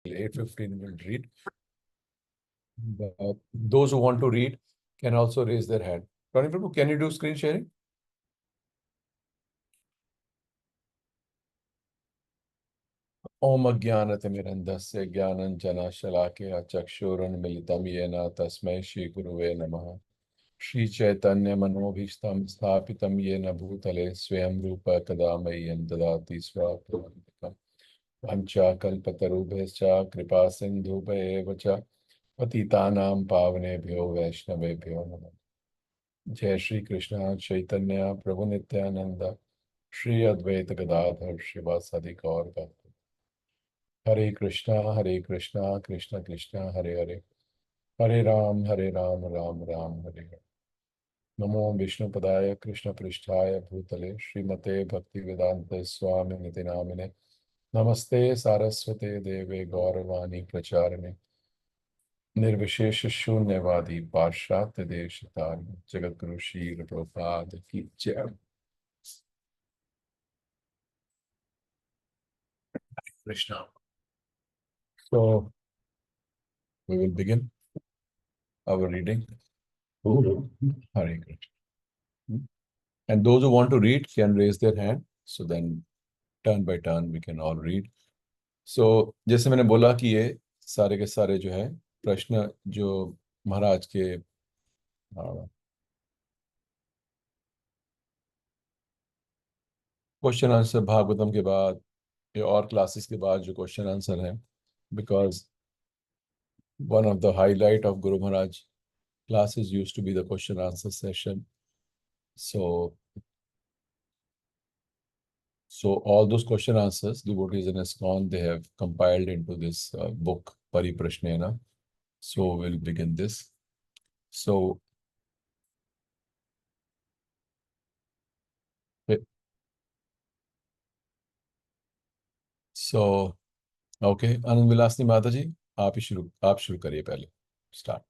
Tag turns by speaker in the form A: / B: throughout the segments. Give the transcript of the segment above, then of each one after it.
A: 8:15 will read. Those who want to read can also raise their hand. Pariprashnena, can you do screen sharing? Om Ajnanatimirandhasya Jnananjana Shalakaya Chakshurunmilitam Yena Tasmai Shri Guruve Namaha. Shri Chaitanya Manobhishtam Sthapitam Yena Bhutale Swayam Rupa Kadamayyam Dadati Swapavantikam Vancha Kalpatarubhescha Kripa Sindhubheva Cha Patitanam Pavanebhyo Vaishnavebhyo Namaha. Jai Shri Krishna Chaitanya Prabhu Nityananda Shri Advaita Gadadhar Shivasadi Gaur Bhakta. Hare Krishna, Krishna Krishna, Hare Hare, Hare Ram, Ram Ram, Hare Hare. Namo Vishnu Padaya Krishna Prishtaya Bhutale Srimate Bhaktivedanta Swami Niti Namine Namaste Saraswate Deve Gauravani Pracharane Nirvishesha Shunyavadi Parshatya Deshatari Jagadguru Shri Prabhupada Ki Jai. Krishna. So we will begin our reading. Hare Krishna. And those who want to read can raise their hand. So then turn by turn we can all read. So जैसे मैंने बोला कि ये सारे के सारे जो है प्रश्न जो महाराज के क्वेश्चन आंसर भागवतम के बाद या और क्लासेस के बाद जो क्वेश्चन आंसर है, because one of the highlight of Guru Maharaj classes used to be the question answer session. So all those question answers, devotees in ISKCON, they have compiled into this book, Pariprashnena. So we'll begin this. So okay, Anand Vilasni Mataji, आप शुरू करिए पहले. Start.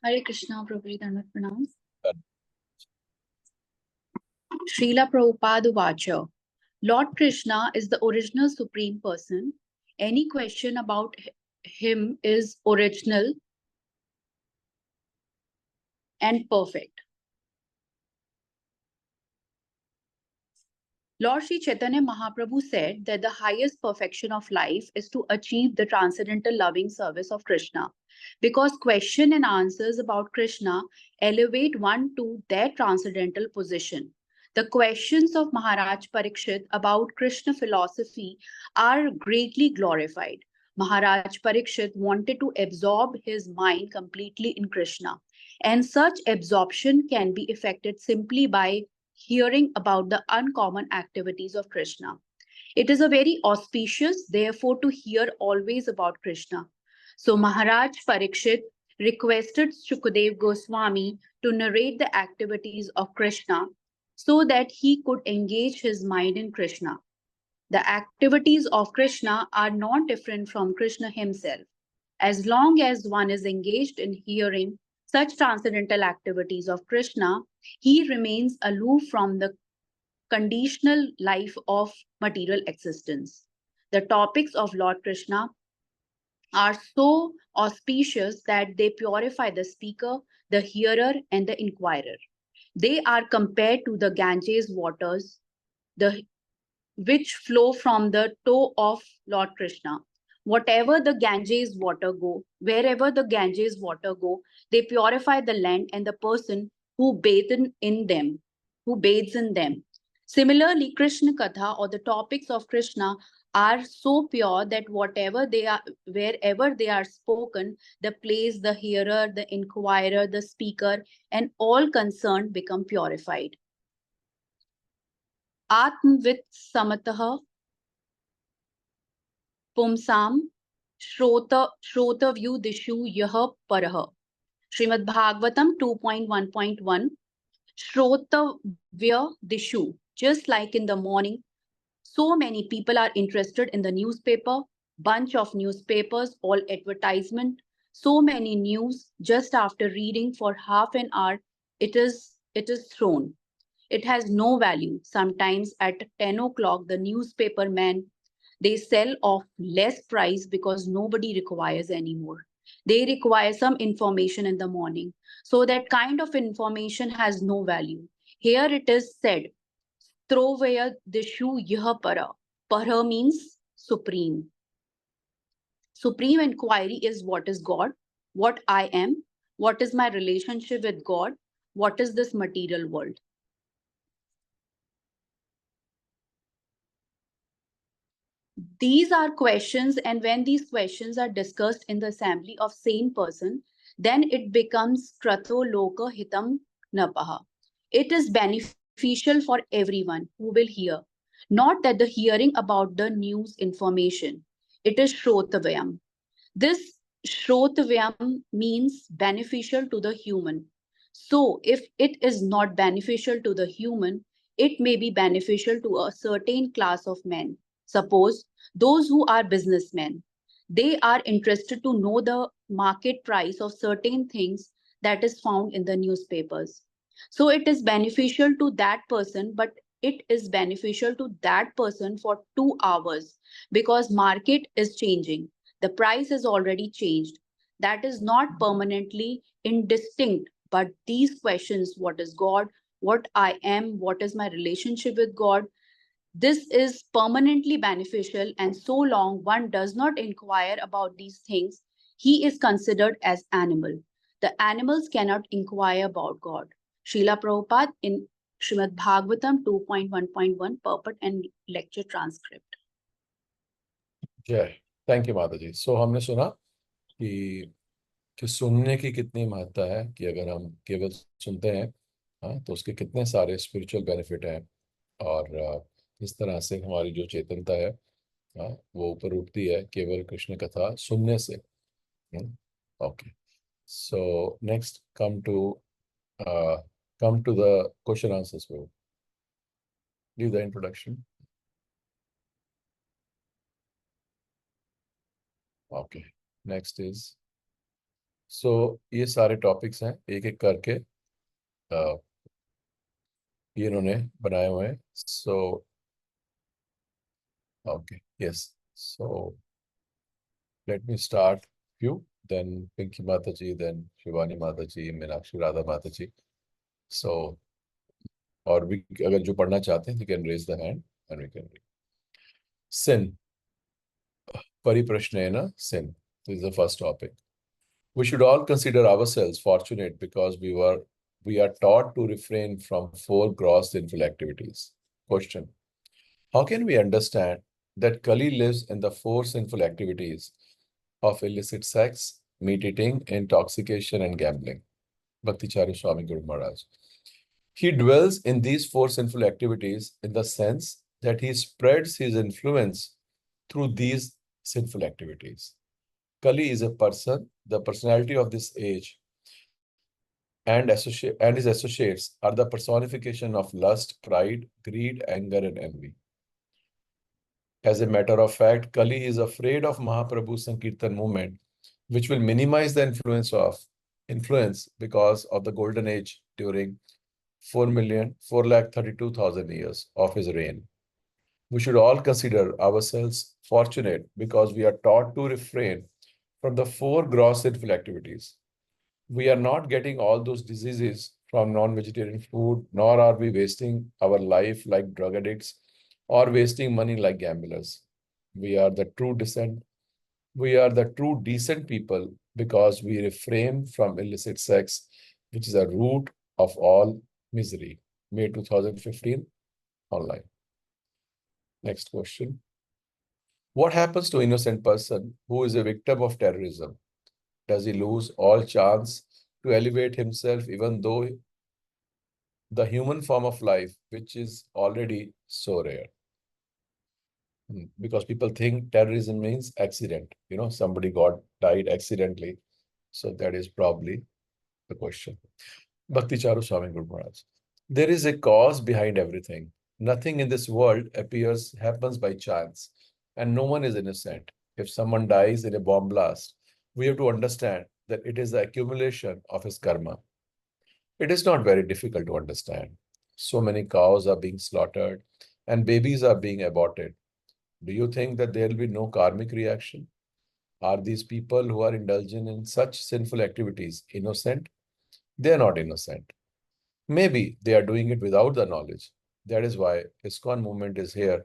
B: Hare Krishna, Prabhuji Dhanvat Pranam. Srila Prabhupada Vacha. Lord Krishna is the original Supreme Person. Any question about him is original and perfect. Lord Sri Chaitanya Mahaprabhu said that the highest perfection of life is to achieve the transcendental loving service of Krishna, because question and answers about Krishna elevate one to their transcendental position. The questions of Maharaj Parikshit about Krishna philosophy are greatly glorified. Maharaj Parikshit wanted to absorb his mind completely in Krishna, and such absorption can be effected simply by hearing about the uncommon activities of Krishna. It is a very auspicious, therefore, to hear always about Krishna. So Maharaj Parikshit requested Shukadev Goswami to narrate the activities of Krishna so that he could engage his mind in Krishna. The activities of Krishna are not different from Krishna himself. As long as one is engaged in hearing such transcendental activities of Krishna, he remains aloof from the conditional life of material existence. The topics of Lord Krishna are so auspicious that they purify the speaker, the hearer, and the inquirer. They are compared to the Ganges waters, which flow from the toe of Lord Krishna. Whatever the Ganges water go, wherever the Ganges water go, they purify the land and the person who bathes in them. Similarly, Krishna Katha or the topics of Krishna are so pure that wherever they are spoken, the place, the hearer, the inquirer, the speaker, and all concerned become purified. Atmvit samatah Pumsam Shrotavyu Dishu Yah Parah. Srimad Bhagavatam 2.1.1. Shrotavya Dishu. Just like in the morning, so many people are interested in the newspaper, bunch of newspapers, all advertisement, so many news. Just after reading for half an hour, it is thrown. It has no value. Sometimes at 10 o'clock, the newspaper man, They sell off less price because nobody requires anymore. They require some information in the morning. So that kind of information has no value. Here it is said, throw away the shoe yah para. Para means supreme. Supreme inquiry is what is God, what I am, what is my relationship with God, what is this material world. These are questions, and when these questions are discussed in the assembly of same person, then it becomes kratho loka hitam napaha. It is beneficial for everyone who will hear. Not that the hearing about the news information. It is shrotavayam. This Shrotavyam means beneficial to the human. So, if it is not beneficial to the human, it may be beneficial to a certain class of men. Suppose those who are businessmen, they are interested to know the market price of certain things that is found in the newspapers. So, it is beneficial to that person, but it is beneficial to that person for 2 hours because market is changing, the price is already changed. That is not permanently indistinct, but these questions, what is God, what I am, what is my relationship with God, this is permanently beneficial, and so long one does not inquire about these things, he is considered as animal. The animals cannot inquire about God. Srila Prabhupada in Srimad Bhagavatam 2.1.1 purport and lecture transcript.
A: जय thank you माता जी। सो हमने सुना कि सुनने की कितनी महत्ता है, कि अगर हम केवल सुनते हैं तो उसके कितने सारे स्पिरिचुअल बेनिफिट हैं, और इस तरह से हमारी जो चेतनता है वो ऊपर उठती है केवल कृष्ण कथा सुनने से। Okay, so next come to the question answers. We'll do the introduction. Okay, next is, so ये सारे टॉपिक्स हैं, एक एक करके ये इन्होंने बनाए हुए हैं. सो okay, yes, so let me start few, then Pinky Mataji, then Shivani Mataji, Meenakshi Radha Mataji. So और भी अगर जो पढ़ना चाहते हैं, you can raise the hand and we can read. Sin, Pariprashnena, sin. This is the first topic. We should all consider ourselves fortunate because we are taught to refrain from 4 gross sinful activities. Question: how can we understand that Kali lives in the 4 sinful activities of illicit sex, meat eating, intoxication, and gambling? Bhakticharya Swami Guru Maharaj. He dwells in these 4 sinful activities in the sense that he spreads his influence through these sinful activities. Kali is a person, the personality of this age, and his associates are the personification of lust, pride, greed, anger, and envy. As a matter of fact, Kali is afraid of Mahaprabhu's Sankirtan movement, which will minimize the influence because of the golden age during 4,432,000 years of his reign. We should all consider ourselves fortunate because we are taught to refrain from the 4 gross sinful activities. We are not getting all those diseases from non-vegetarian food, nor are we wasting our life like drug addicts or wasting money like gamblers. We are the true decent people because we refrain from illicit sex, which is a root of all misery. May 2015, online. Next question. What happens to innocent person who is a victim of terrorism? Does he lose all chance to elevate himself even though the human form of life, which is already so rare? Because people think terrorism means accident. Somebody died accidentally. So that is probably the question. Bhakti Charu Swami Guru Maharaj. There is a cause behind everything. Nothing in this world happens by chance, and no one is innocent. If someone dies in a bomb blast, we have to understand that it is the accumulation of his karma. It is not very difficult to understand. So many cows are being slaughtered and babies are being aborted. Do you think that there will be no karmic reaction? Are these people who are indulging in such sinful activities innocent? They are not innocent. Maybe they are doing it without the knowledge. That is why ISKCON movement is here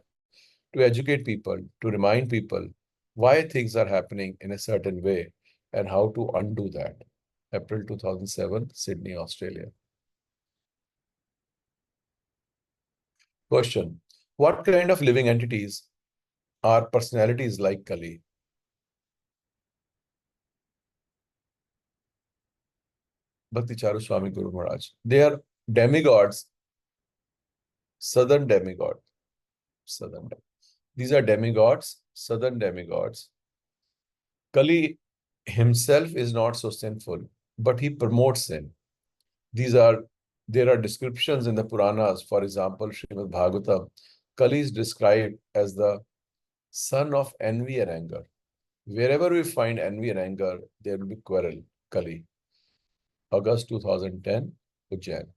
A: to educate people, to remind people why things are happening in a certain way and how to undo that. April 2007, Sydney, Australia. Question: what kind of living entities are personalities like Kali? Bhakti Charu Swami Guru Maharaj. They are demigods, southern demigod. Southern. These are demigods, southern demigods. Kali himself is not so sinful, but he promotes sin. These are There are descriptions in the Puranas. For example, Srimad Bhagavatam, Kali is described as the son of envy and anger. Wherever we find envy and anger, there will be quarrel. Kali. August 2010, Ujjain.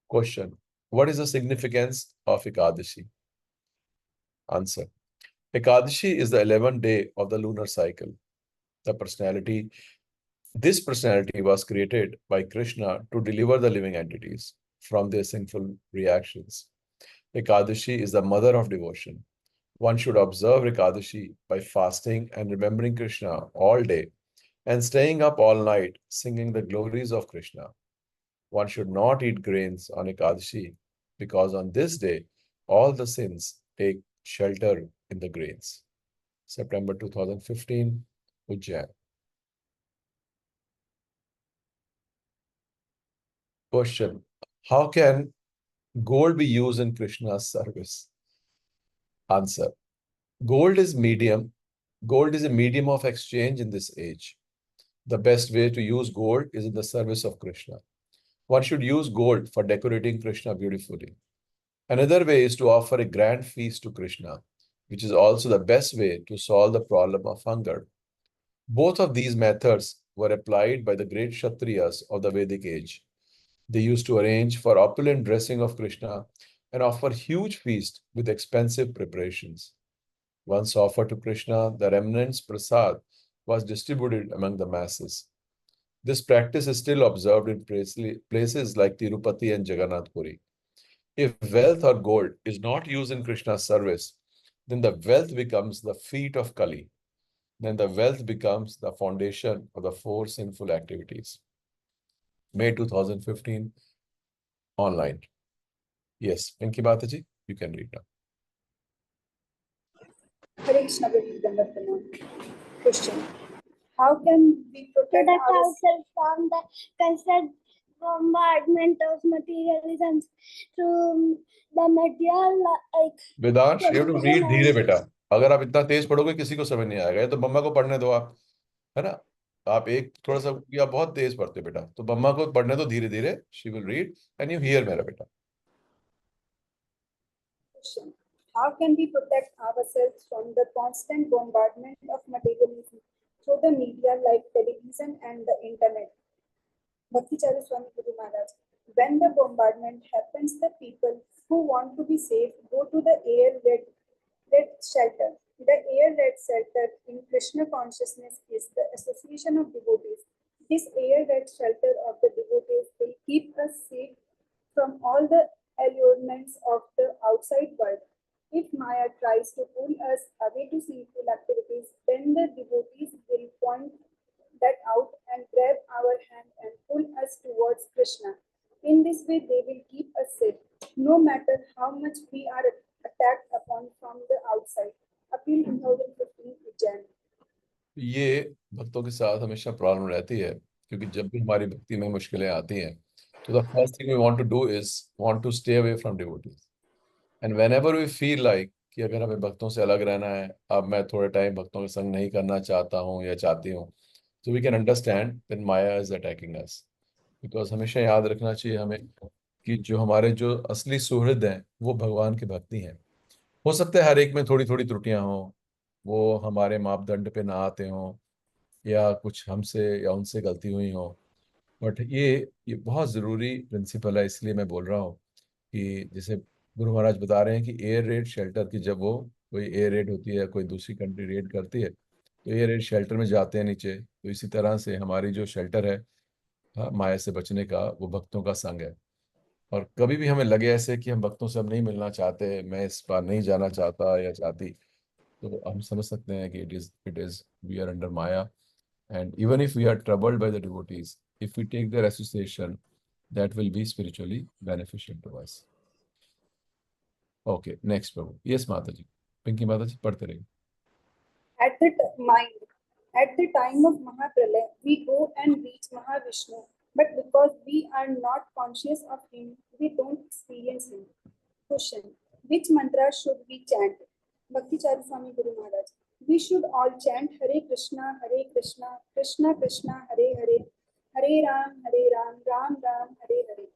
A: Question: what is the significance of Ekadashi? Answer: Ekadashi is the 11th day of the lunar cycle. The personality This personality was created by Krishna to deliver the living entities from their sinful reactions. Ekadashi is the mother of devotion. One should observe Ekadashi by fasting and remembering Krishna all day and staying up all night singing the glories of Krishna. One should not eat grains on Ekadashi because on this day all the sins take shelter in the grains. September 2015, Ujjain. Question: how can gold be used in Krishna's service? Answer: Gold is medium. Gold is a medium of exchange in this age. The best way to use gold is in the service of Krishna. One should use gold for decorating Krishna beautifully. Another way is to offer a grand feast to Krishna, which is also the best way to solve the problem of hunger. Both of these methods were applied by the great Kshatriyas of the Vedic age. They used to arrange for opulent dressing of Krishna and offer huge feasts with expensive preparations. Once offered to Krishna, the remnants prasad was distributed among the masses. This practice is still observed in places like Tirupati and Jagannath Puri. If wealth or gold is not used in Krishna's service, then the wealth becomes the feet of Kali. Then the wealth becomes the foundation of the four sinful activities. May 2015, online. Yes, Pinky Bataji, you can read now.
C: Hare Krishna, Pradeep. Question: how can we protect ourselves from the constant bombardment of materialism through the material like
A: Vedansh, you have to read
C: television
A: धीरे
C: and
A: बेटा. अगर आप इतना तेज पढ़ोगे किसी को समझ नहीं आएगा. ये तो मम्मा को पढ़ने दो आप, है ना. आप एक थोड़ा सा, आप बहुत तेज पढ़ते बेटा, तो मम्मा को पढ़ने दो धीरे धीरे. She will read and you here मेरा बेटा.
C: question. How can we protect ourselves from the constant bombardment of materialism through the media like television and the internet? Bhakti Charu Swami Guru Maharaj. When the bombardment happens, the people who want to be safe go to the air-led shelter. The air-led shelter in Krishna consciousness is the association of devotees. This air-led shelter of the devotees will keep us safe from all the allurements of the outside world. If Maya tries to pull us away to sinful activities, then the devotees will point that out and grab our hand and pull us towards Krishna. In this way, they will keep us safe, no matter how much we are attacked upon from the outside. Appeal 2015 Ujjain.
A: ये भक्तों के साथ हमेशा problem रहती है, क्योंकि जब भी हमारी भक्ति में मुश्किलें आती हैं, तो the first thing we want to do is want to stay away from devotees. And whenever we feel like कि अगर हमें भक्तों से अलग रहना है, अब मैं थोड़े टाइम भक्तों के संग नहीं करना चाहता हूँ या चाहती हूँ, so we can understand that Maya is attacking us. Because हमेशा याद रखना चाहिए हमें कि जो हमारे जो असली सुहृद हैं वो भगवान के भक्ति हैं. हो सकता है हर एक में थोड़ी थोड़ी त्रुटियां हों, वो हमारे मापदंड पे ना आते हों, या कुछ हमसे या उनसे गलती हुई हो. बट ये बहुत ज़रूरी प्रिंसिपल है, इसलिए मैं बोल रहा हूँ कि जैसे गुरु महाराज बता रहे हैं कि एयर रेड शेल्टर की जब वो कोई एयर रेड होती है, कोई दूसरी कंट्री रेड करती है, तो एयर रेड शेल्टर में जाते हैं नीचे। तो इसी तरह से हमारी जो शेल्टर है, हाँ, माया से बचने का, वो भक्तों का संग है। और कभी भी हमें लगे ऐसे कि हम भक्तों से अब नहीं मिलना चाहते, मैं इस बार नहीं जाना चाहता या चाहती, तो हम समझ सकते हैं कि it is we are under maya. And even if we are troubled by the devotees, if we take their association, that will be spiritually beneficial to us. Okay, next prabhu. Yes mata ji, Pinky माता जी पढ़ते रहिए।
C: At the mind, at the time of Mahapralaya, we go and reach Mahavishnu, but because we are not conscious of him, we don't experience him. Question: which mantra should we chant? Bhakti Charu Swami Guru Maharaj. We should all chant Hare Krishna, Krishna Krishna, Hare Hare, Hare Ram, Ram Ram, Hare Hare.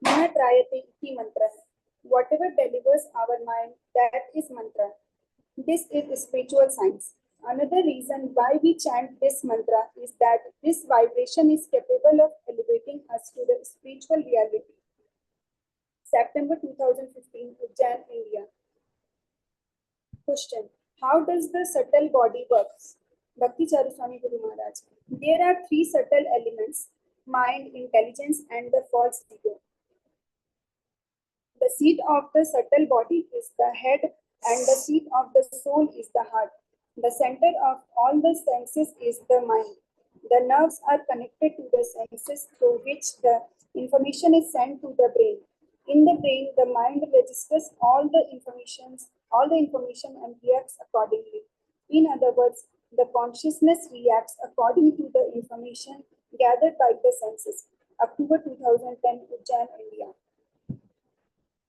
C: Mahatrayate iti mantra. Whatever delivers our mind, that is mantra. This is spiritual science. Another reason why we chant this mantra is that this vibration is capable of elevating us to the spiritual reality. September 2015, Ujjain, India. Question: how does the subtle body works? Bhakti Charu Swami Guru Maharaj. There are three subtle elements: mind, intelligence, and the false ego. The seat of the subtle body is the head, and the seat of the soul is the heart. The center of all the senses is the mind. The nerves are connected to the senses through which the information is sent to the brain. In the brain, the mind registers all the information and reacts accordingly. In other words, the consciousness reacts according to the information gathered by the senses. October 2010, Ujjain, India.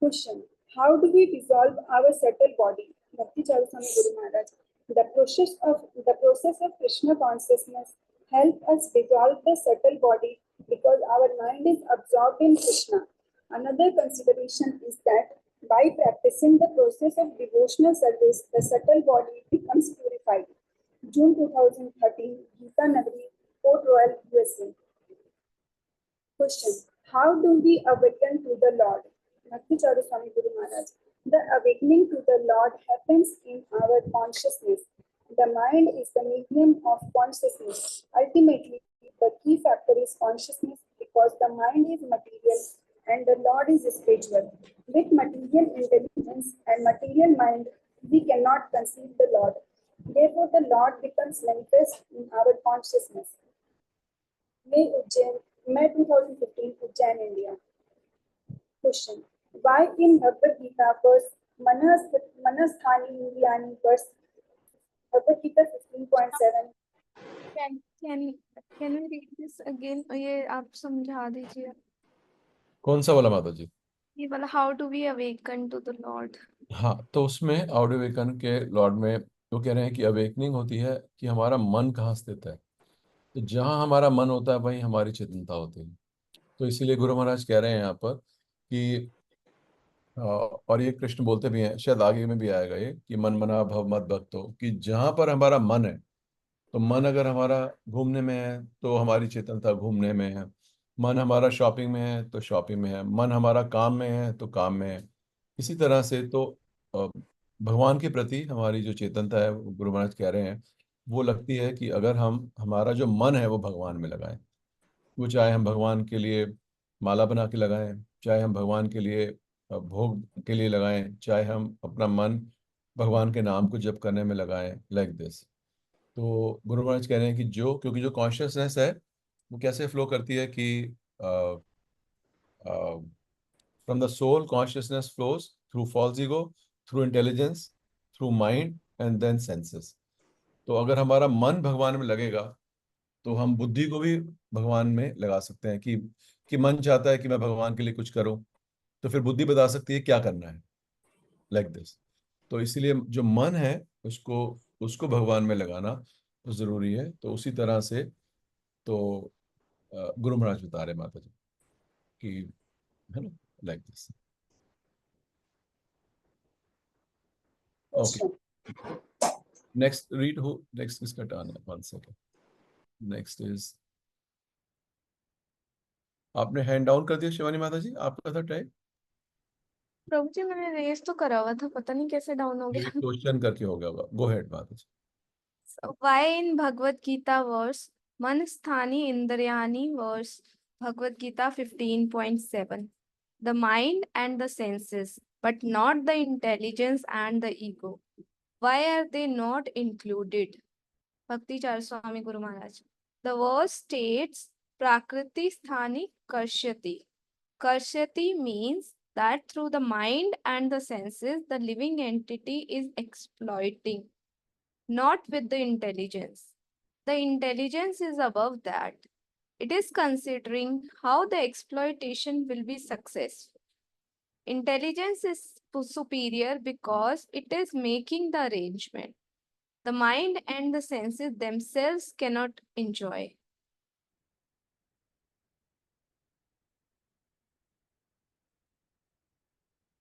C: Question: how do we dissolve our subtle body? Bhakti Charaswami Guru Maharaj. The process of Krishna consciousness helps us dissolve the subtle body because our mind is absorbed in Krishna. Another consideration is that by practicing the process of devotional service, the subtle body becomes purified. June 2013, Gita Nagari, Port Royal, USA. Question: how do we awaken to the Lord? Bhakti Charu Swami Guru Maharaj. The awakening to the Lord happens in our consciousness. The mind is the medium of consciousness. Ultimately, the key factor is consciousness because the mind is material and the Lord is spiritual. With material intelligence and material mind, we cannot conceive the Lord. Therefore, the Lord becomes manifest in our consciousness. May 2015, Ujjain, India. Question: why in Bhagavad Gita verse Manasthani Indriyani verse Bhagavad Gita 15.7?
D: Can can can we read this again? ये आप समझा दीजिए.
A: कौन सा वाला माता जी?
D: ये वाला how do we awaken to the Lord?
A: हाँ, तो उसमें ऑडियो वेकन के लॉर्ड में वो कह रहे हैं कि अवेकनिंग होती है कि हमारा मन कहाँ स्थित है। तो जहाँ हमारा मन होता है वहीं हमारी चेतनता होती है। तो इसीलिए गुरु महाराज कह रहे हैं यहाँ पर कि और ये कृष्ण बोलते भी हैं, शायद आगे में भी आएगा ये, कि मन मना भव मत भक्तो, कि जहाँ पर हमारा मन है, तो मन अगर हमारा घूमने में है तो हमारी चेतनता घूमने में है। मन हमारा शॉपिंग में है तो शॉपिंग में है। मन हमारा काम में है तो काम में है। इसी तरह से तो अ, भगवान के प्रति हमारी जो चेतनता है, वो गुरु महाराज कह रहे हैं, वो लगती है कि अगर हम हमारा जो मन है वो भगवान में लगाएं। वो चाहे हम भगवान के लिए माला बना के लगाएं, चाहे हम भगवान के लिए भोग के लिए लगाएं, चाहे हम अपना मन भगवान के नाम को जप करने में लगाएं, लाइक दिस। तो गुरु महाराज कह रहे हैं कि क्योंकि जो कॉन्शियसनेस है वो कैसे फ्लो करती है कि from the soul consciousness flows through false ego, through intelligence, through mind and then senses. तो अगर हमारा मन भगवान में लगेगा तो हम बुद्धि को भी भगवान में लगा सकते हैं कि मन चाहता है कि मैं भगवान के लिए कुछ करूं, तो फिर बुद्धि बता सकती है क्या करना है, लाइक दिस। तो इसीलिए जो मन है उसको उसको भगवान में लगाना तो जरूरी है। तो उसी तरह से तो गुरु महाराज बता रहे माता जी कि, है ना, like this. Okay,
C: Question:
A: next read हो, नेक्स्ट इसका टर्न है, 1 सेकेंड। नेक्स्ट इज, आपने हैंड डाउन कर दिया शिवानी माता जी, आपका था टाइम।
D: प्रभु जी मैंने रेस तो करा हुआ था, पता नहीं कैसे डाउन हो
A: ये
D: गया.
A: क्वेश्चन करके हो गया होगा. गो हेड बात.
D: So, why in Bhagavad Gita verse Man Sthani Indrayani verse Bhagavad Gita 15.7 the mind and the senses but not the intelligence and the ego. Why are they not included? Bhakti Char Swami Guru Maharaj. The verse states Prakriti Sthani Karshyati. Karshyati means that through the mind and the senses the living entity is exploiting, not with the intelligence. The intelligence is above that. It is considering how the exploitation will be successful. Intelligence is superior because it is making the arrangement. The mind and the senses themselves cannot enjoy.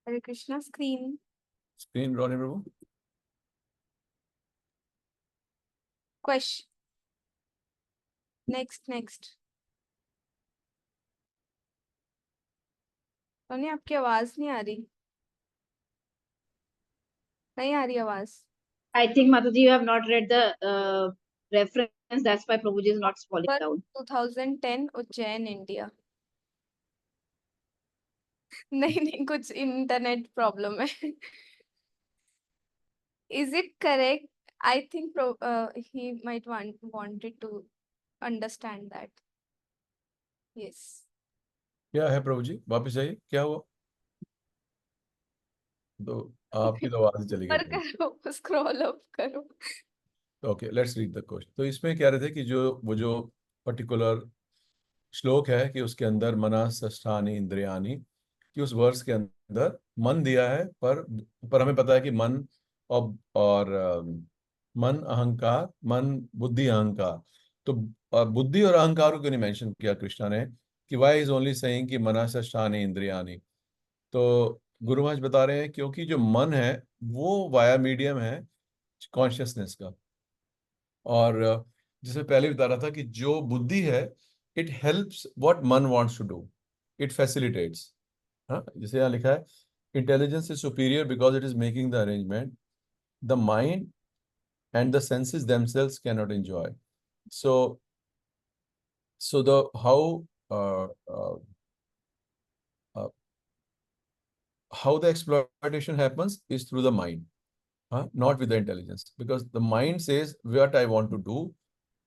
D: Hare Krishna screen.
A: Screen रोने प्रभु.
D: Question. Next. रोनी आपकी आवाज नहीं आ रही. नहीं आ रही आवाज.
E: I think Mataji, you have not read the reference. That's why Prabhuji is not falling
D: But
E: down.
D: 2010 Ujjain India. नहीं कुछ इंटरनेट प्रॉब्लम है. Is it correct? I think he might wanted to understand that. Yes.
A: क्या है प्रभु जी, वापस जाइए. क्या हुआ? तो आपकी तो आवाज चली
D: पर
A: गई.
D: करो, स्क्रॉल अप करो.
A: Okay, let's read the question. तो इसमें कह रहे थे कि जो पर्टिकुलर श्लोक है कि उसके अंदर मना षष्ठानि इंद्रियानि, कि उस वर्स के अंदर मन दिया है, पर हमें पता है कि मन और मन अहंकार, मन बुद्धि अहंकार. तो बुद्धि और अहंकार को क्यों नहीं मेंशन किया कृष्णा ने, कि वाई इज ओनली सेइंग कि मना षष्ठानि इंद्रियानि. तो गुरु महाराज बता रहे हैं क्योंकि जो मन है वो वाया मीडियम है कॉन्शियसनेस का. और जिसमें पहले बता रहा था कि जो बुद्धि है, it helps what mana wants to do, it facilitates. हाँ, जैसे यहाँ लिखा है intelligence is superior because it is making the arrangement. The mind and the senses themselves can not enjoy. So the how the exploitation happens is through the mind, not with the intelligence, because the mind says what I want to do.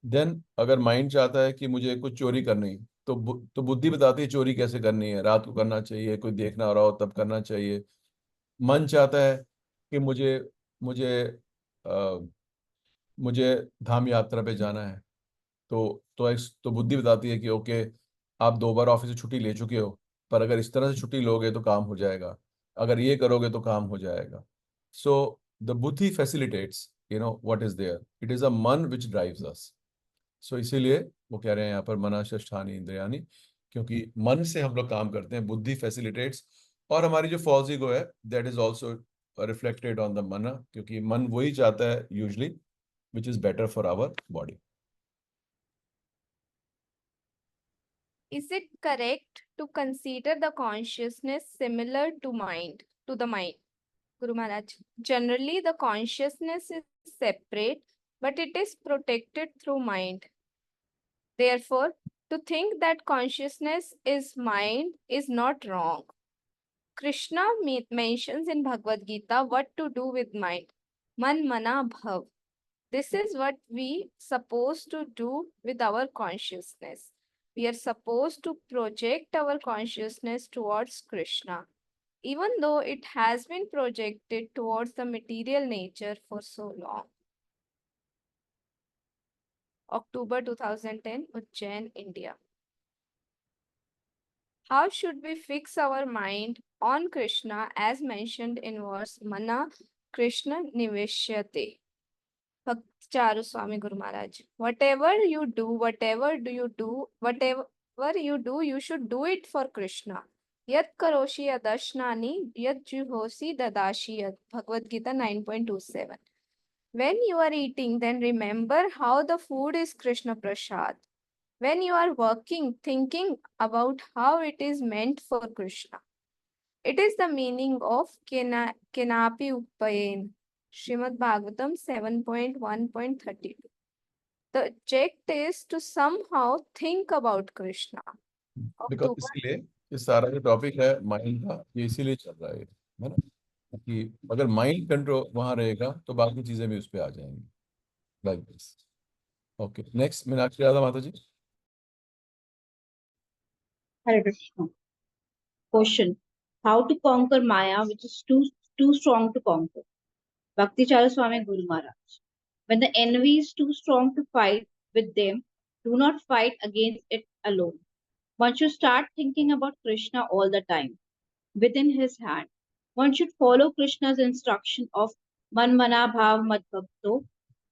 A: Then अगर mind चाहता है कि मुझे कुछ चोरी करनी, तो बुद्धि बताती है चोरी कैसे करनी है, रात को करना चाहिए, कोई देखना रहा हो तब करना चाहिए. मन चाहता है कि मुझे मुझे अ, मुझे धाम यात्रा पे जाना है. तो बुद्धि बताती है कि ओके, आप 2 बार ऑफिस से छुट्टी ले चुके हो, पर अगर इस तरह से छुट्टी लोगे तो काम हो जाएगा, अगर ये करोगे तो काम हो जाएगा. So the buddhi facilitates, what is there. It is a mana which drives अस. सो इसीलिए वो कह रहे हैं यहाँ पर मना षष्ठानि इंद्रियानि, क्योंकि मन से हम लोग काम करते हैं, बुद्धि फैसिलिटेट्स. और हमारी जो फॉल्स ईगो है, that is also reflected on the mana, क्योंकि मन वही चाहता है usually which is better for our body.
D: Is it correct to consider the consciousness similar to the mind? Guru Maharaj. Generally, the consciousness is separate, but it is protected through mind. Therefore, to think that consciousness is mind is not wrong. Krishna mentions in Bhagavad Gita what to do with mind. Man mana bhav. This is what we supposed to do with our consciousness. We are supposed to project our consciousness towards Krishna, even though it has been projected towards the material nature for so long. October 2010, Ujjain, India. How should we fix our mind on Krishna as mentioned in verse Mana Krishna Nivishyate? Bhakti Charu Swami Guru Maharaj. Whatever you do, you should do it for Krishna. Yat karoshi adashnani, yat juhosi dadashi yat. Bhagavad Gita 9.27. When you are eating, then remember how the food is Krishna Prasad. When you are working, thinking about how it is meant for Krishna. It is the meaning of Kenapi Upayen, Srimad Bhagavatam 7.1.32. The object is to somehow think about Krishna.
A: Because
D: October
A: इसीलिए ये सारा जो topic है mind का, ये इसीलिए चल रहा है ना, कि अगर माइंड कंट्रोल वहां रहेगा तो बाकी चीजें भी उस पर आ जाएंगी, like this. Okay, next Meenakshi Radha माता जी।
E: Hare Krishna. Question: how to conquer Maya, which is too strong to conquer? Bhakti Swami Guru Maharaj. When the enemy is too strong to fight with them, do not fight against it alone. One should start thinking about Krishna all the time, within his hand. One should follow Krishna's instruction of Man Mana Bhav Mad Bhakto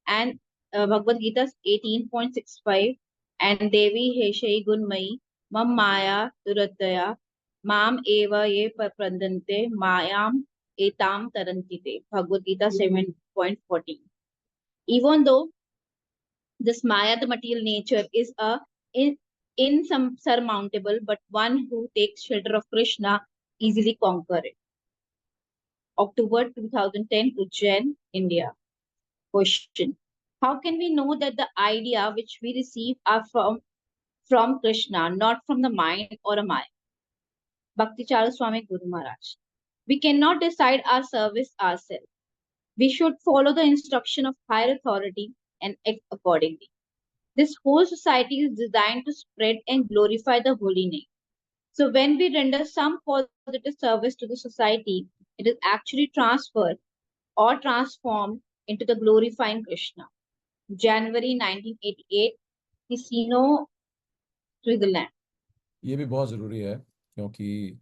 E: and Bhagavad Gita 18.65 and Devi Heshai Gunmai Mam Maya Duradaya Mam Eva Ye Prandante Mayam Etam Tarantite. Bhagavad Gita 7.14. Even though this Maya, the material nature, is insurmountable, but one who takes shelter of Krishna easily conquer it. October 2010, Ujjain, India. Question: how can we know that the idea which we receive are from Krishna, not from the mind or a Maya? Bhakti Swami Guru Maharaj. We cannot decide our service ourselves. We should follow the instruction of higher authority and act accordingly. This whole society is designed to spread and glorify the holy name. So when we render some positive service to the society, it is actually transferred or transformed into the glorifying Krishna. January 1988, Ticino, Switzerland.
A: ये भी बहुत ज़रूरी है, क्योंकि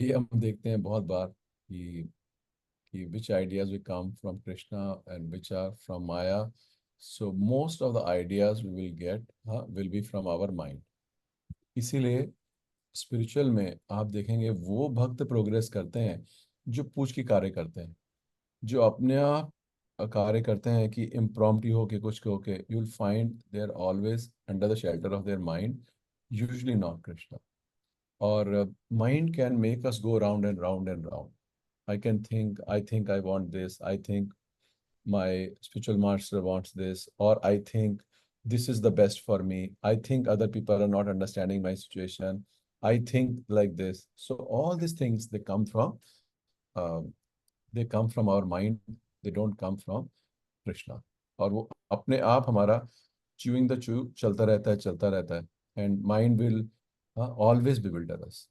A: ये हम देखते हैं बहुत बार कि which ideas will come from Krishna and which are from Maya. So most of the ideas we will get will be from our mind. इसीलिए स्पिरिचुअल में आप देखेंगे वो भक्त प्रोग्रेस करते हैं जो पूछ के कार्य करते हैं, जो अपने आप कार्य करते हैं कि इम्प्रॉम्प्टी होके कुछ होके, you will find they are always under the shelter of their mind, usually not Krishna. और mind can make us go round and round and round. I think I want this, I think my spiritual master wants this, or I think this is the best for me, I think other people are not understanding my situation, I think like this. So all these things, um, they come from our mind, they don't come from Krishna. और वो अपने आप हमारा chewing the chew चलता रहता है, and mind will always bewilder us.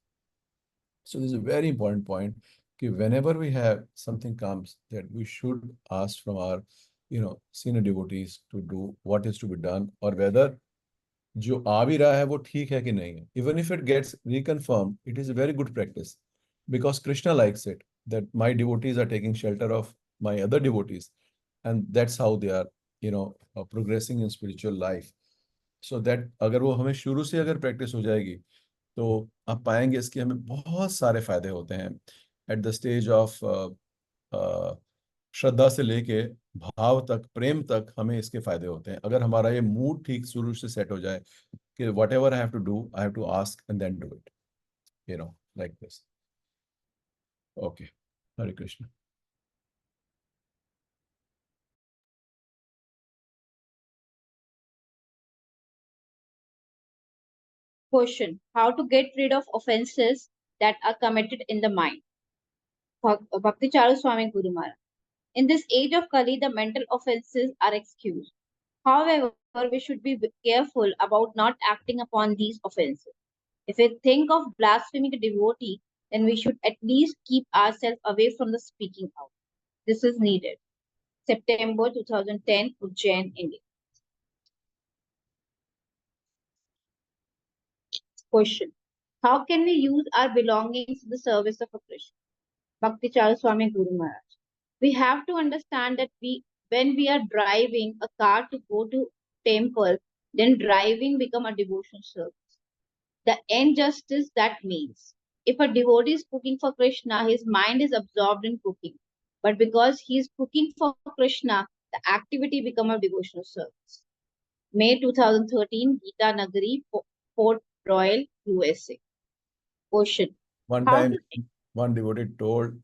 A: So this is a very important point, कि whenever we have something comes, that we should ask from our senior devotees to do what is to be done, or whether जो आ भी रहा है वो ठीक है कि नहीं है. Even if it gets reconfirmed, it is a very good practice, because Krishna likes it, that my devotees are taking shelter of my other devotees, and that's how they are progressing in spiritual life. So that अगर वो हमें शुरू से अगर practice हो जाएगी, तो आप पाएंगे इसके हमें बहुत सारे फायदे होते हैं एट द स्टेज ऑफ श्रद्धा से लेके भाव तक, प्रेम तक, हमें इसके फायदे होते हैं अगर हमारा ये मूड ठीक शुरू से सेट हो जाए कि whatever I have to do, I have to ask and then do it, like this. Okay, Hare Krishna.
E: Question: how to get rid of offenses that are committed in the mind? Bhakti Swami Guru Maharaj. In this age of Kali, the mental offenses are excused. However, we should be careful about not acting upon these offenses. If we think of blaspheming a devotee, then we should at least keep ourselves away from the speaking out. This is needed. September 2010, Ujjain, India. Question: how can we use our belongings in the service of a Krishna? Bhakti Swami Guru Maharaj. We have to understand that when we are driving a car to go to temple, then driving become a devotional service. The end justice that means, if a devotee is cooking for Krishna, his mind is absorbed in cooking. But because he is cooking for Krishna, the activity become a devotional service. May 2013, Gita Nagari, Port Royal, USA. Question:
A: One
E: how
A: time,
E: to
A: one devotee told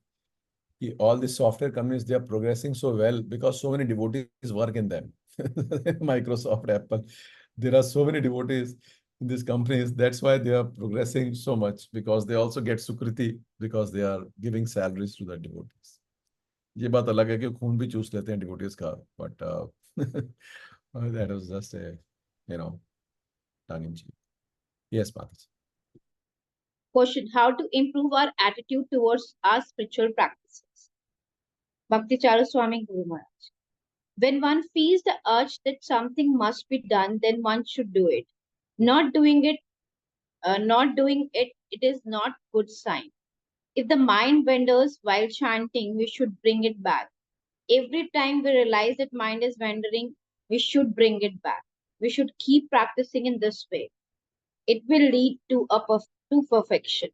A: all the software companies, they are progressing so well because so many devotees work in them. Microsoft, Apple, there are so many devotees in these companies. That's why they are progressing so much, because they also get sukriti because they are giving salaries to the devotees. ये बात अलग है कि खून भी चूस लेते हैं devotees का, but that was just a, tongue in cheek. Yes, Mataji.
E: Question: how to improve our attitude towards our spiritual practices? Bhakti Charu Swami Guru Maharaj. When one feels the urge that something must be done, then one should do it. Not doing it, it is not good sign. If the mind wanders while chanting, we should bring it back. Every time we realize that mind is wandering, we should bring it back. We should keep practicing in this way. It will lead to to perfection.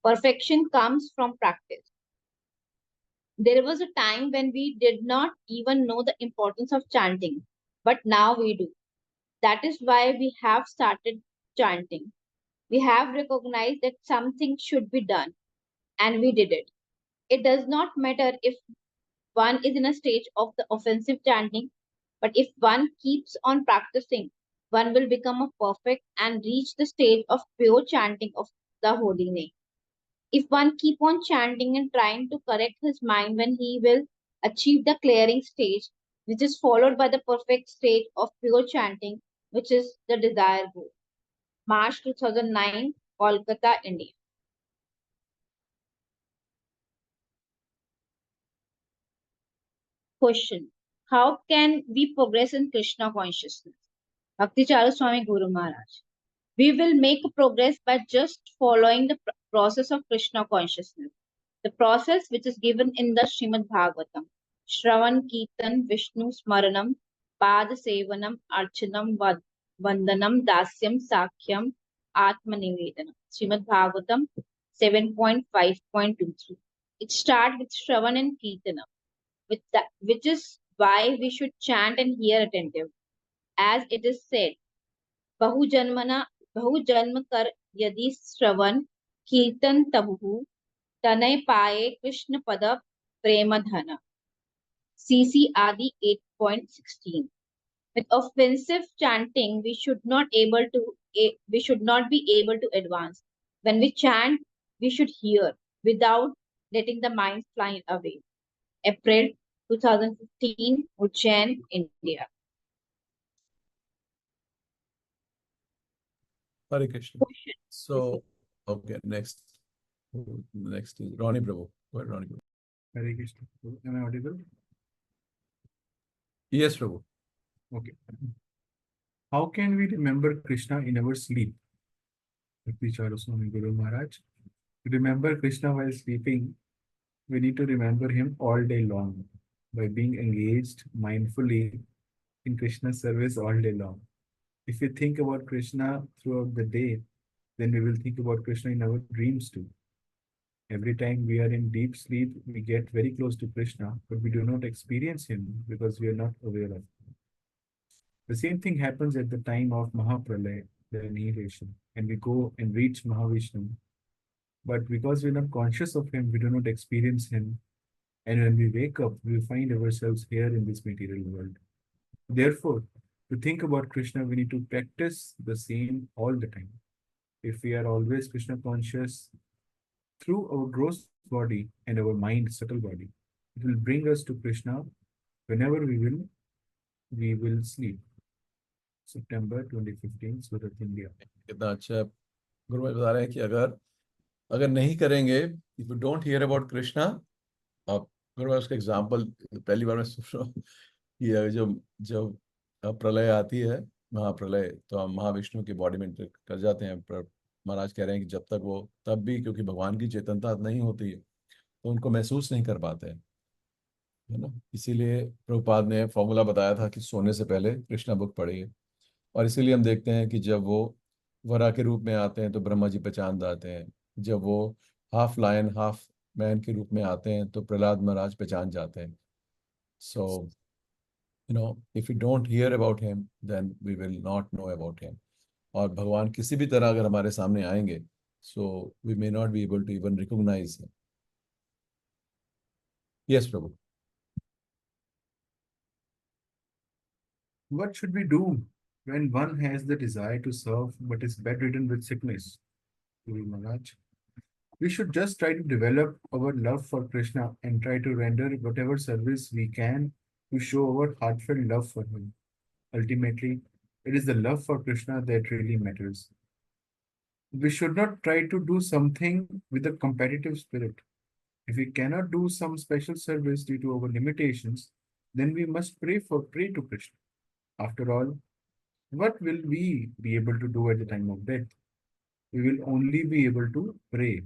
E: Perfection comes from practice. There was a time when we did not even know the importance of chanting, but now we do. That is why we have started chanting. We have recognized that something should be done, and we did it. It does not matter if one is in a stage of the offensive chanting, but if one keeps on practicing, one will become a perfect and reach the stage of pure chanting of the holy name. If one keep on chanting and trying to correct his mind, when he will achieve the clearing stage, which is followed by the perfect stage of pure chanting, which is the desired goal. March 2009, Kolkata, India. Question: how can we progress in Krishna consciousness? Bhakti Charu Swami Guru Maharaj. We will make progress by just following the process of Krishna consciousness. The process which is given in the Srimad Bhagavatam. Shravan Kirtan Vishnu Smaranam Pad Sevanam Archanam Vandanam Dasyam Sakhyam Atmanivedanam. Srimad Bhagavatam 7.5.23. It starts with Shravan and Kirtanam, which is why we should chant and hear attentive. As it is said, बहुजन्मना बहुजन्म कर यदि श्रवण कीर्तन तबहु तनय पाए कृष्ण पद प्रेम धन. CC Adi 8.16. With offensive chanting, we should not be able to advance. When we chant, we should hear without letting the mind fly away. April 2015, Ujjain, India.
A: Hare Krishna. So, okay, next is Ronnie Prabhu. Go ahead, Ronnie Prabhu.
F: Hare Krishna. Am I audible?
A: Yes, Prabhu.
F: Okay. How can we remember Krishna in our sleep? Bhakti Charu Swami Guru Maharaj. To remember Krishna while sleeping, we need to remember him all day long by being engaged mindfully in Krishna's service all day long. If we think about Krishna throughout the day, then we will think about Krishna in our dreams too. Every time we are in deep sleep, we get very close to Krishna, but we do not experience him because we are not aware of him. The same thing happens at the time of Mahapralaya, the annihilation, and we go and reach Mahavishnu. But because we're not conscious of him, we do not experience him. And when we wake up, we find ourselves here in this material world. Therefore, to think about Krishna, we need to practice the same all the time. If we are always Krishna conscious through our gross body and our mind, subtle body, it will bring us to Krishna whenever we will sleep. September 2015, Surat, India.
A: कितना अच्छा गुरु भाई बता रहे हैं कि अगर नहीं करेंगे, if you don't hear about Krishna, आप गुरु भाई उसका एग्जाम्पल पहली बार मैं सोच रहा हूँ कि जब प्रलय आती है, महाप्रलय, तो हम महाविष्णु की बॉडी में एंटर कर जाते हैं, पर महाराज कह रहे हैं कि जब तक वो, तब भी क्योंकि भगवान की चेतनता नहीं होती है तो उनको महसूस नहीं कर पाते हैं, है ना। इसीलिए प्रभुपाद ने फॉर्मूला बताया था कि सोने से पहले कृष्णा बुक पढ़िए। और इसीलिए हम देखते हैं कि जब वो वरा के रूप में आते हैं तो ब्रह्मा जी पहचान जाते हैं, जब वो हाफ लायन हाफ मैन के रूप में आते हैं तो प्रहलाद महाराज पहचान जाते हैं। सो if we don't hear about him, then we will not know about him. और भगवान किसी भी तरह अगर हमारे सामने आएंगे, so we may not be able to even recognize him. Yes, Prabhu.
F: What should we do when one has the desire to serve but is bedridden with sickness? Guru Maharaj. We should just try to develop our love for Krishna and try to render whatever service we can to show our heartfelt love for him. Ultimately, it is the love for Krishna that really matters. We should not try to do something with a competitive spirit. If we cannot do some special service due to our limitations, then we must pray to Krishna. After all, what will we be able to do at the time of death? We will only be able to pray.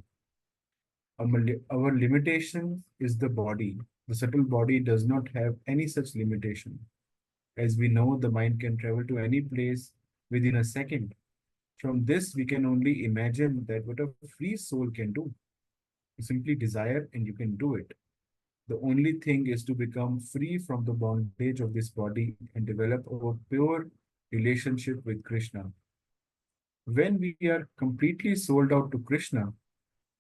F: Our limitation is the body. The subtle body does not have any such limitation. As we know, the mind can travel to any place within a second. From this, we can only imagine that what a free soul can do. You simply desire and you can do it. The only thing is to become free from the bondage of this body and develop a pure relationship with Krishna. When we are completely sold out to Krishna,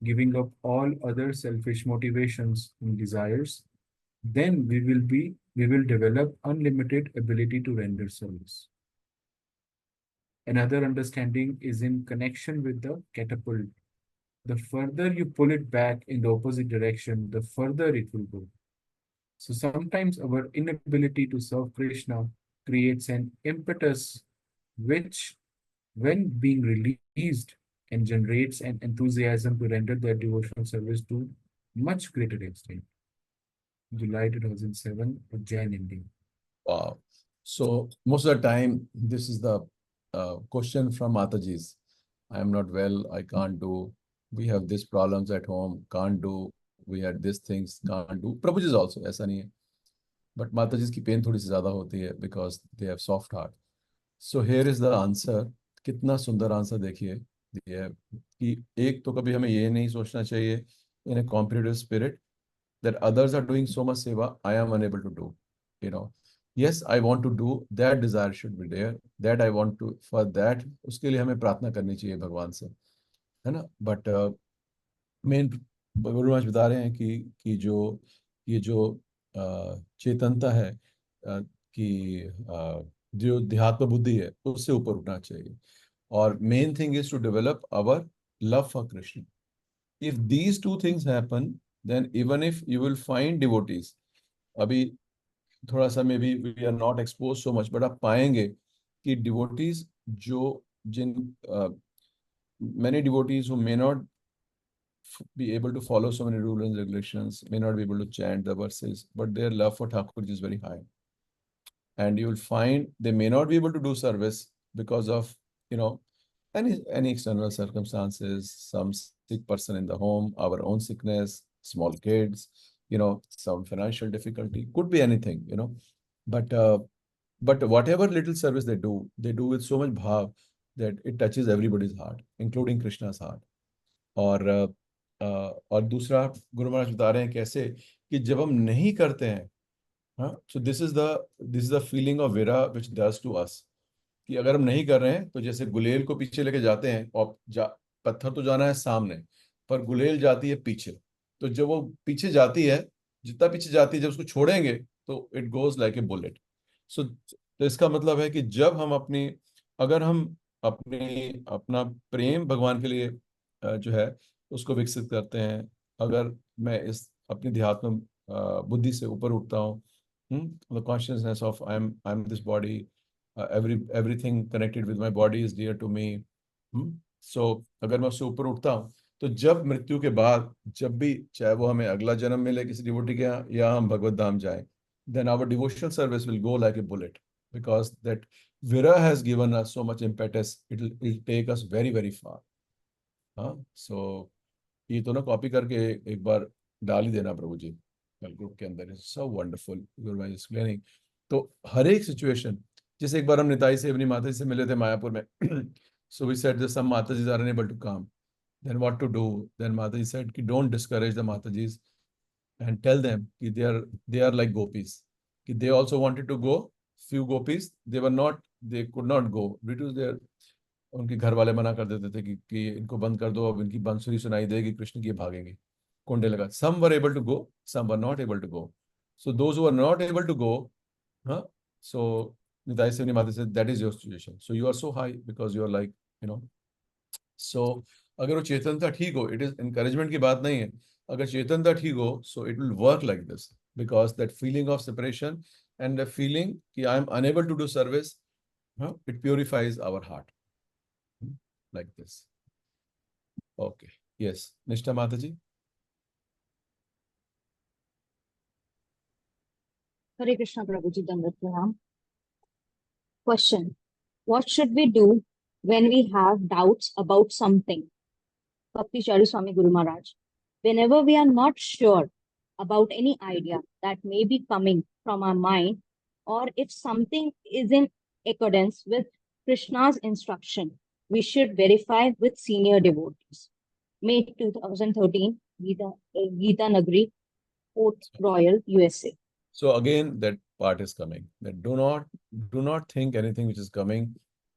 F: giving up all other selfish motivations and desires, then we will develop unlimited ability to render service. Another understanding is in connection with the catapult. The further you pull it back in the opposite direction, the further it will go. So sometimes our inability to serve Krishna creates an impetus which, when being released, and generates an enthusiasm to render their devotional service to much greater extent. July 2007, Ujjain, India.
A: Wow. So most of the time, this is the question from Mataji's. I am not well, I can't do. We have these problems at home, can't do. We had these things, can't do. Prabhuji's also, ऐसा नहीं है. But Mataji's की pain थोड़ी सी ज़्यादा होती है because they have soft heart. So here is the answer. कितना सुंदर आंसर देखिए दिया है कि एक तो कभी हमें ये नहीं सोचना चाहिए in a competitive spirit that others are doing so much seva, I am unable to do. You know, yes, I want to do, that desire should be there, that I want to, for that, उसके लिए हमें प्रार्थना करनी चाहिए भगवान से, है ना. बट मेन गुरुराज बता रहे हैं कि जो ये जो चेतनता है कि जो देहात्म बुद्धि है उससे ऊपर उठना चाहिए. और main thing is to develop our love for Krishna. If these two things happen, then even if you will find devotees, अभी थोड़ा सा maybe we are not expose so much, but आप पाएंगे कि डिवोटीज जो जिन many devotees who may not be able to follow so many rules and regulations, may not be able to chant the verses, but their love for Thakur is very high. And you will find they may not be able to do service because of, you know, any external circumstances, some sick person in the home, our own sickness, small kids, you know, some financial difficulty, could be anything, you know. But whatever little service they do with so much bhav that it touches everybody's heart, including Krishna's heart. और दूसरा गुरु महाराज बता रहे हैं कैसे कि जब हम नहीं करते हैं, हाँ, so this is the feeling of vira which does to us. कि अगर हम नहीं कर रहे हैं तो जैसे गुलेल को पीछे लेके जाते हैं और पत्थर तो जाना है सामने पर गुलेल जाती है पीछे. तो जब वो पीछे जाती है, जितना पीछे जाती है, जब उसको छोड़ेंगे तो it goes like a bullet. So तो इसका मतलब है कि जब हम अगर हम अपना प्रेम भगवान के लिए जो है उसको विकसित करते हैं, अगर मैं इस अपनी ध्यात्म बुद्धि से ऊपर उठता हूँ, the consciousness of I'm this body, everything connected with my body is dear to me. So अगर मैं उससे ऊपर उठता हूँ तो जब मृत्यु के बाद जब भी चाहे वो हमें अगला जन्म मिले किसी डिवोटी के यहाँ या हम भगवत धाम जाएं, then our devotional service will go like a bullet because that vira has given us so much impetus. It'll take us very very far. हाँ, so ये तो ना कॉपी करके एक बार डाल ही देना प्रभु जी ग्रुप के अंदर. Is so wonderful your was explaining. तो हर एक सिचुएशन, जैसे एक बार हम निताई से अपनी माता जी से मिले थे मायापुर में. So we said some Mata ji are unable to come, then what to do. Then Mata ji said कि don't discourage the Mata ji and tell them कि दे आर लाइक गोपीज, कि they also wanted to go. Few gopis they could not go due to their, उनके घर वाले मना कर देते थे कि इनको बंद कर दो, अब इनकी बांसुरी सुनाई देगी कृष्ण की, भागेंगे. Kundalaka. Some were able to go, some were not able to go. So those who are not able to go, so Nitai Sevani Mata said, that is your situation. So you are so high because you are like, so अगर वो चेतन था ठीक हो, it is encouragement की बात नहीं है. अगर चेतन था ठीक हो, so it will work like this, because that feeling of separation and the feeling कि I am unable to do service, it purifies our heart, like this. Okay. Yes, Nishta Mataji.
E: Hare Krishna Prabhuji, Dandat Pranam. Question. What should we do when we have doubts about something? Bhakti Charu Swami Guru Maharaj. Whenever we are not sure about any idea that may be coming from our mind, or if something is in accordance with Krishna's instruction, we should verify with senior devotees. May 2013, Gita Nagari, Port Royal, USA.
A: So again, that part is coming. That do not think anything which is coming,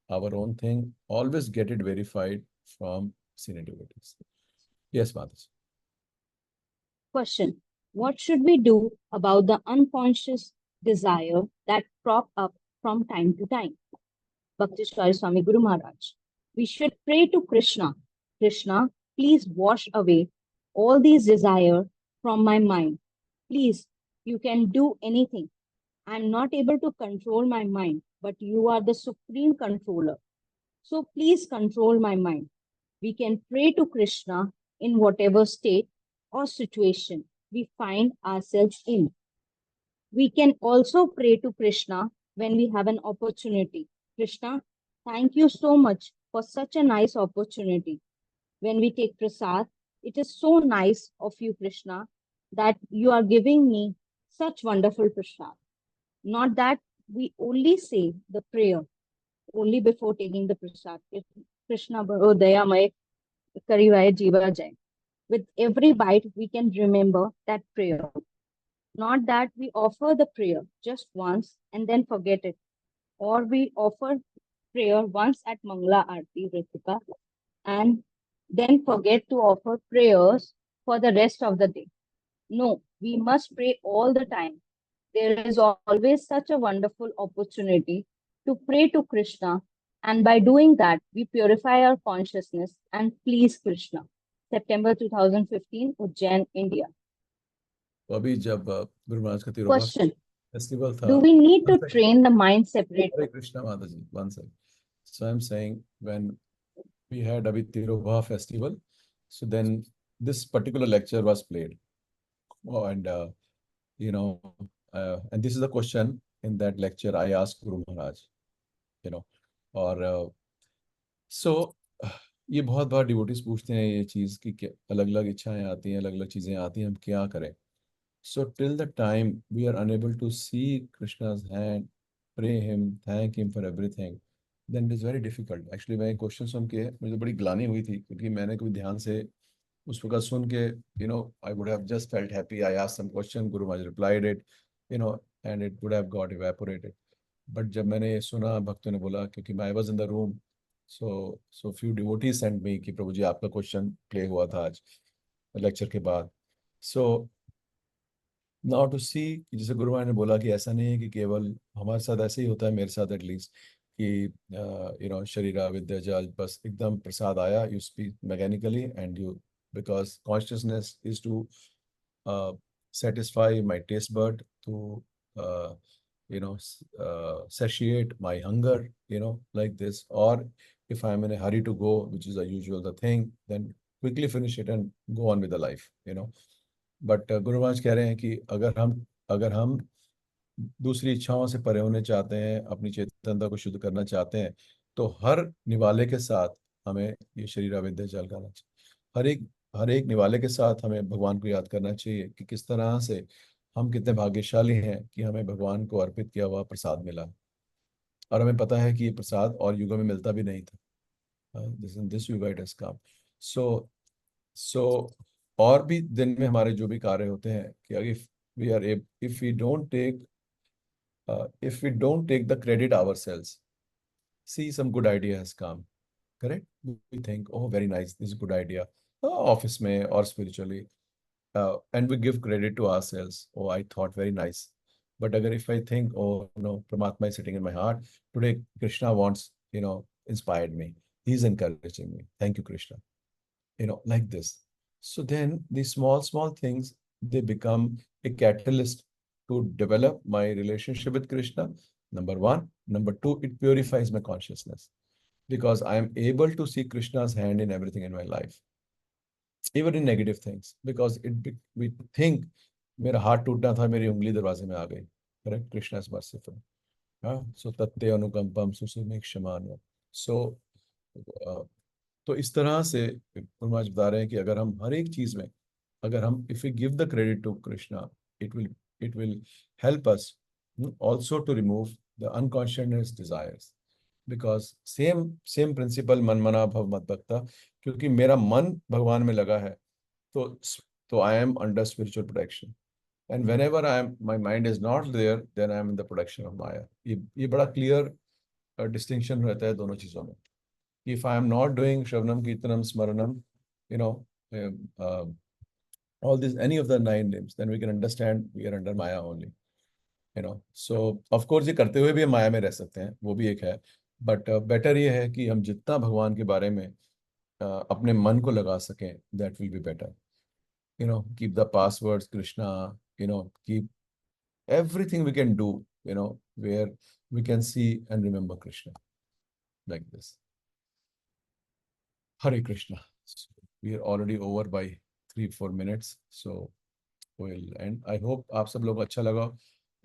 A: our own thing. Always get it verified from senior devotees. Yes, Mataji.
E: Question. What should we do about the unconscious desire that crop up from time to time? Bhakti Swami Guru Maharaj. We should pray to Krishna. Krishna, please wash away all these desires from my mind. Please, you can do anything. I'm not able to control my mind, but you are the supreme controller. So please control my mind. We can pray to Krishna in whatever state or situation we find ourselves in. We can also pray to Krishna when we have an opportunity. Krishna, thank you so much for such a nice opportunity. When we take prasad, it is so nice of you, Krishna, that you are giving me such wonderful prasad. Not that we only say the prayer only before taking the prasad. Krishna Bharo Dayamay Karivaya Jiva Jai. With every bite, we can remember that prayer. Not that we offer the prayer just once and then forget it. Or we offer prayer once at Mangala Aarti, Ritika, and then forget to offer prayers for the rest of the day. No, we must pray all the time. There is always such a wonderful opportunity to pray to Krishna, and by doing that, we purify our consciousness and please Krishna. September 2015, Ujjain, India.
A: तो अभी जब गुरु महाराज का तिरुभाव
E: Question.
A: Festival था,
E: Do we need to
A: one second.
E: train the mind separately?
A: Hare Krishna Mataji, one second. So I'm saying when we had Abhi Tirobha festival, so then this particular lecture was played. Oh, and and this is the question in that lecture I asked Guru Maharaj, और so ये बहुत बार devotees पूछते हैं ये चीज़ कि अलग अलग इच्छाएं आती हैं, अलग अलग चीज़ें आती हैं, हम क्या करें. So till the time we are unable to see Krishna's hand, pray him, thank him for everything, then it is very difficult. Actually मैं क्वेश्चन सुन के मुझे बड़ी ग्लानि हुई थी, क्योंकि मैंने कोई ध्यान से उस वक्त सुन के I would have just felt happy. I asked some question, Guru Maharaj replied it, and it would have got evaporated. But जब मैंने ये सुना, भक्तों ने बोला, क्योंकि I was in the room, so few devotees sent me कि प्रभु जी आपका क्वेश्चन प्ले हुआ था आज लेक्चर के बाद. So नाउ टू सी, जैसे गुरु महाराज ने बोला कि ऐसा नहीं है कि केवल हमारे साथ ऐसे ही होता है, मेरे साथ एटलीस्ट, कि शरीरा विद्या जल बस एकदम प्रसाद आया, you speak mechanically and you, because consciousness is to satisfy my taste bud, to satiate my hunger, like this. Or if I'm in a hurry to go, which is a usual the thing, then quickly finish it and go on with the life. But Guru Maharaj कह रहे हैं कि अगर हम दूसरी इच्छाओं से परे होने चाहते हैं, अपनी चेतनता को शुद्ध करना चाहते हैं, तो हर निवाले के साथ हमें ये शरीर अविद्या जल करना चाहिए. हर एक निवाले के साथ हमें भगवान को याद करना चाहिए कि किस तरह से हम कितने भाग्यशाली हैं कि हमें भगवान को अर्पित किया हुआ प्रसाद मिला. और हमें पता है कि ये प्रसाद और युगों में मिलता भी नहीं था. दिस युग इट हैज कम. सो और भी दिन में हमारे जो भी कार्य होते हैं, कि if we don't take the credit ourselves, see some good idea has come, correct, we think, oh very nice, this is a good idea, office में or spiritually, and we give credit to ourselves. Oh, I thought very nice. But agar if I think, oh no, Paramatma is sitting in my heart today, Krishna wants, inspired me. He's encouraging me. Thank you, Krishna. Like this. So then these small things, they become a catalyst to develop my relationship with Krishna. Number one. Number two, it purifies my consciousness because I am able to see Krishna's hand in everything in my life, even in negative things, because we think मेरा हाथ टूटना था, मेरी उंगली दरवाजे में आ गई. Correct? Krishna is merciful. So तत्ते अनुकंपम सुसुमे क्षमान्य. So तो इस तरह से परमाज बता रहे हैं कि अगर हम हर एक चीज में, अगर हम if we give the credit to Krishna, it will help us also to remove the unconscious desires, because same principle man mana भव मत भक्ता, क्योंकि मेरा मन भगवान में लगा है, तो I am under spiritual protection. And whenever I am my mind is not there, then I am in the protection of Maya. ये बड़ा क्लियर डिस्टिंक्शन रहता है दोनों चीजों में. If I am not doing Shravanam, Kirtanam, Smaranam, you know, all these, any of the 9 names, then we can understand we are under Maya only. So of course ये करते हुए भी हम माया में रह सकते हैं, वो भी एक है. बट बेटर ये है कि हम जितना भगवान के बारे में अपने मन को लगा सकें, that will be better. Keep the passwords, Krishna, keep everything we can do, where we can see and remember Krishna, like this. Hare Krishna. So we are already over by 3-4 minutes, so we'll end. I hope आप सब लोग अच्छा लगा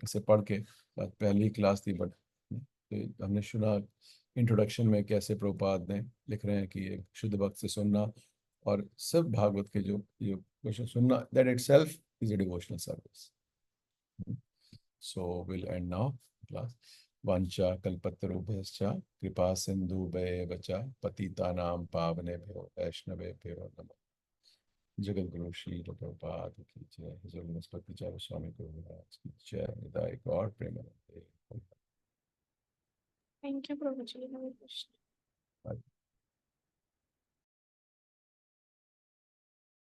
A: इसे पढ़ के. पहली class थी, बट हमने सुना इंट्रोडक्शन में कैसे प्रभुपाद ने लिख रहे हैं कि एक शुद्ध भक्त से सुनना और सब भागवत के जो क्वेश्चन सुनना, that itself is a devotional service. So we'll end now class. वांछा कल्पतरुभ्यश्च कृपा सिन्धुभ्येव च पतितानां पावनेभ्यो वैष्णवेभ्यो नमः. जगद्गुरु श्री प्रभुपाद की जय. हजूर बृहस्पति चारू स्वामी गुरु महाराज की जय. निताय गौर प्रेमानंदे.
D: Thank you, Prabhuji. Hare Krishna.